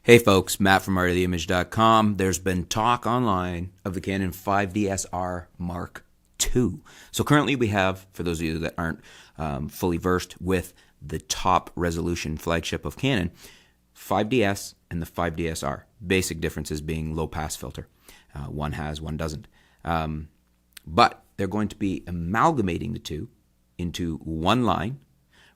Hey folks, Matt from artoftheimage.com. There's been talk online of the Canon 5DSR Mark II. So currently we have, for those of you that aren't fully versed with the top resolution flagship of Canon, 5DS and the 5DSR. Basic differences being low pass filter. One has, one doesn't. But they're going to be amalgamating the two into one line.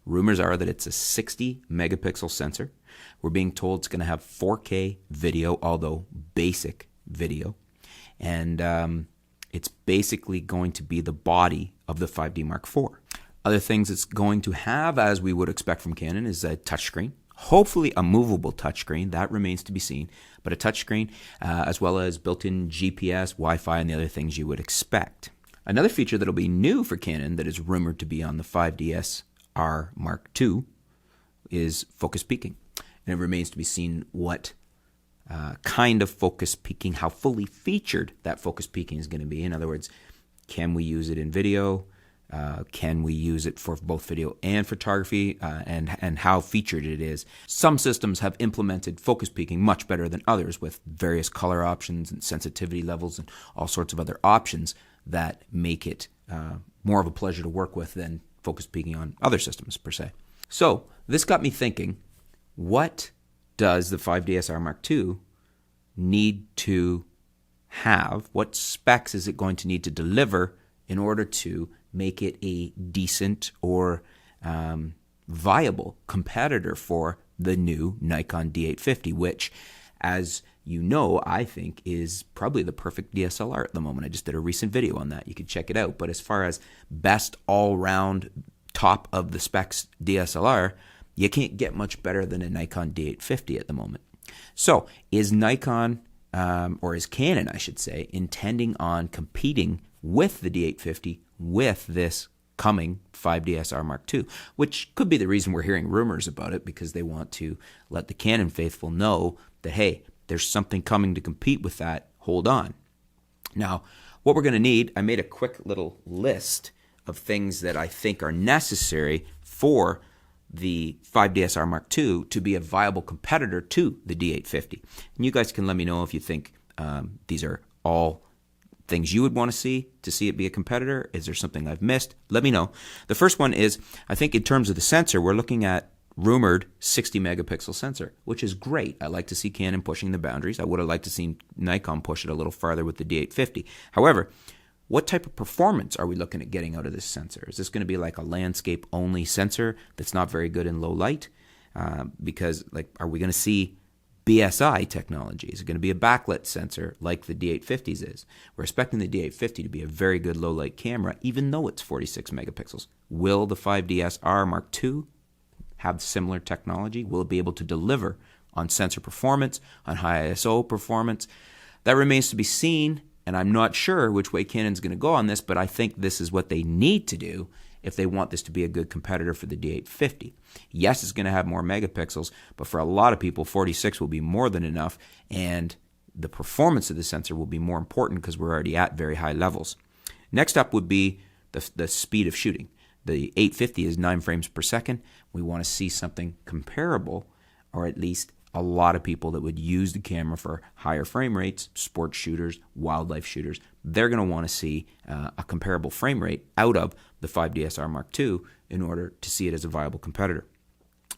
Rumors are that it's a 60 megapixel sensor. We're being told it's going to have 4K video, although basic video. And it's basically going to be the body of the 5D Mark IV. Other things it's going to have, as we would expect from Canon, is a touchscreen. Hopefully a movable touchscreen. That remains to be seen. But a touchscreen, as well as built-in GPS, Wi-Fi, and the other things you would expect. Another feature that will be new for Canon that is rumored to be on the 5DSR Mark II is focus peaking. And it remains to be seen what kind of focus peaking, how fully featured that focus peaking is going to be. In other words, can we use it in video? Can we use it for both video and photography? And how featured it is. Some systems have implemented focus peaking much better than others with various color options and sensitivity levels and all sorts of other options that make it more of a pleasure to work with than focus peaking on other systems per se. So this got me thinking, what does the 5DSR Mark II need to have? What specs is it going to need to deliver in order to make it a decent or viable competitor for the new Nikon D850, which, as you know, I think is probably the perfect DSLR at the moment. I just did a recent video on that. You can check it out. But as far as best all-round top of the specs DSLR, you can't get much better than a Nikon D850 at the moment. So is Nikon, or is Canon, I should say, intending on competing with the D850 with this coming 5DSR Mark II, which could be the reason we're hearing rumors about it, because they want to let the Canon faithful know that, hey, there's something coming to compete with that. Hold on. Now, what we're going to need, I made a quick little list of things that I think are necessary for the 5DSR Mark II to be a viable competitor to the D850. And you guys can let me know if you think these are all things you would want to see it be a competitor. Is there something I've missed? Let me know. The first one is, I think in terms of the sensor, we're looking at rumored 60 megapixel sensor, which is great. I like to see Canon pushing the boundaries. I would have liked to see Nikon push it a little farther with the D850. However, what type of performance are we looking at getting out of this sensor? Is this going to be like a landscape-only sensor that's not very good in low light? Because, are we going to see BSI technology? Is it going to be a backlit sensor like the D850s is? We're expecting the D850 to be a very good low-light camera, even though it's 46 megapixels. Will the 5DSR Mark II have similar technology? Will it be able to deliver on sensor performance, on high ISO performance? That remains to be seen. And I'm not sure which way Canon's going to go on this, but I think this is what they need to do if they want this to be a good competitor for the D850. Yes, it's going to have more megapixels, but for a lot of people, 46 will be more than enough, and the performance of the sensor will be more important because we're already at very high levels. Next up would be the speed of shooting. The 850 is 9 frames per second. We want to see something comparable, or at least a lot of people that would use the camera for higher frame rates, sports shooters, wildlife shooters, they're going to want to see a comparable frame rate out of the 5DSR Mark II in order to see it as a viable competitor.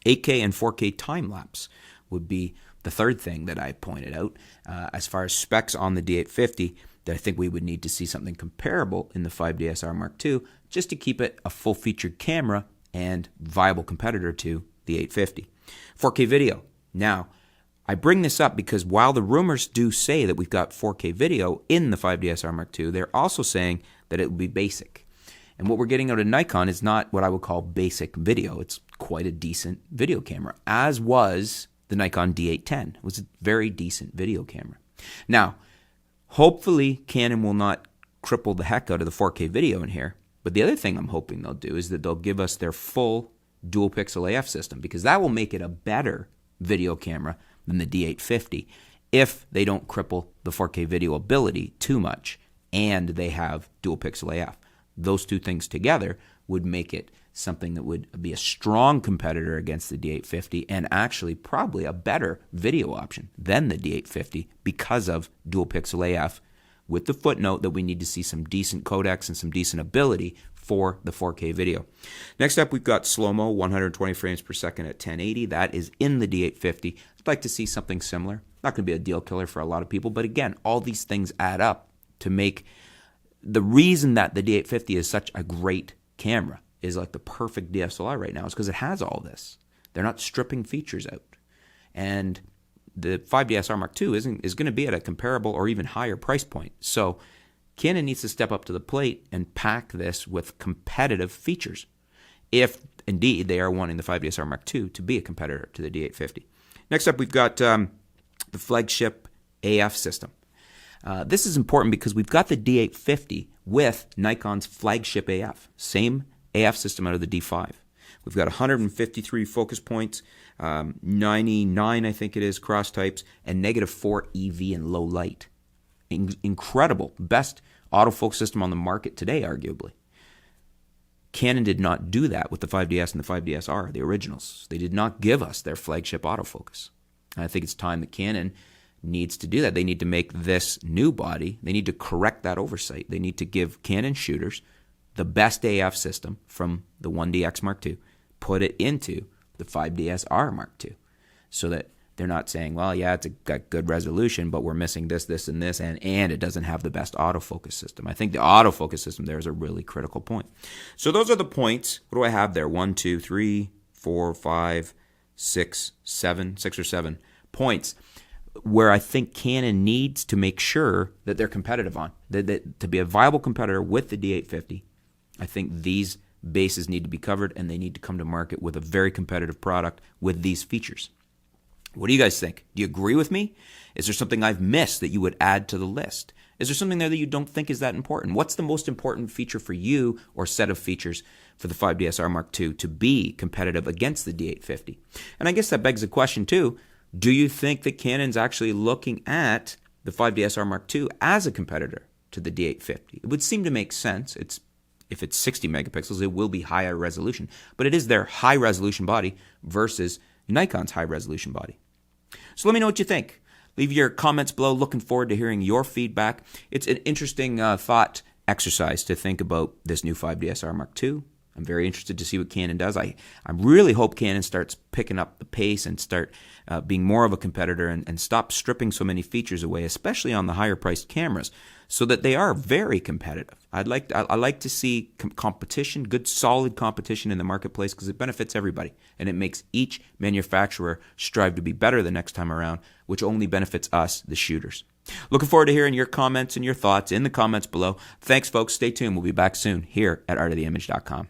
8K and 4K time lapse would be the third thing that I pointed out. As far as specs on the D850, that I think we would need to see something comparable in the 5DSR Mark II just to keep it a full-featured camera and viable competitor to the 850. 4K video. Now, I bring this up because while the rumors do say that we've got 4K video in the 5DSR Mark II, they're also saying that it will be basic. And what we're getting out of Nikon is not what I would call basic video. It's quite a decent video camera, as was the Nikon D810. It was a very decent video camera. Now, hopefully Canon will not cripple the heck out of the 4K video in here. But the other thing I'm hoping they'll do is that they'll give us their full dual pixel AF system, because that will make it a better video camera than the D850 if they don't cripple the 4K video ability too much and they have dual pixel AF. Those two things together would make it something that would be a strong competitor against the D850 and actually probably a better video option than the D850 because of dual pixel AF, with the footnote that we need to see some decent codecs and some decent ability for the 4K video. Next up, we've got slow-mo, 120 frames per second at 1080. That is in the D850. I'd like to see something similar. Not going to be a deal killer for a lot of people, but again, all these things add up to make the reason that the D850 is such a great camera, is like the perfect DSLR right now, is because it has all this. They're not stripping features out. And the 5DS Mark II is going to be at a comparable or even higher price point. So Canon needs to step up to the plate and pack this with competitive features, if indeed they are wanting the 5DS Mark II to be a competitor to the D850. Next up, we've got the flagship AF system. This is important because we've got the D850 with Nikon's flagship AF, same AF system out of the D5. We've got 153 focus points, 99 I think it is cross types, and -4 EV in low light. Incredible. Best autofocus system on the market today, arguably. Canon did not do that with the 5DS and the 5DSR, the originals. They did not give us their flagship autofocus. And I think it's time that Canon needs to do that. They need to make this new body, they need to correct that oversight. They need to give Canon shooters the best AF system from the 1DX Mark II, put it into the 5DSR Mark II, so that they're not saying, well, yeah, it's got good resolution, but we're missing this, this, and this, and it doesn't have the best autofocus system. I think the autofocus system there is a really critical point. So those are the points. What do I have there? 1, 2, 3, 4, 5, 6, 7, 6 or 7 points where I think Canon needs to make sure that they're competitive on. That to be a viable competitor with the D850, I think these bases need to be covered, and they need to come to market with a very competitive product with these features. What do you guys think? Do you agree with me? Is there something I've missed that you would add to the list? Is there something there that you don't think is that important? What's the most important feature for you, or set of features for the 5DSR Mark II to be competitive against the D850? And I guess that begs the question too, do you think that Canon's actually looking at the 5DSR Mark II as a competitor to the D850? It would seem to make sense. If it's 60 megapixels, it will be higher resolution. But it is their high-resolution body versus Nikon's high-resolution body. So let me know what you think. Leave your comments below. Looking forward to hearing your feedback. It's an interesting thought exercise to think about this new 5DSR Mark II. I'm very interested to see what Canon does. I really hope Canon starts picking up the pace and start being more of a competitor and stop stripping so many features away, especially on the higher-priced cameras, so that they are very competitive. I like to see competition, good, solid competition in the marketplace, because it benefits everybody, and it makes each manufacturer strive to be better the next time around, which only benefits us, the shooters. Looking forward to hearing your comments and your thoughts in the comments below. Thanks, folks. Stay tuned. We'll be back soon here at artoftheimage.com.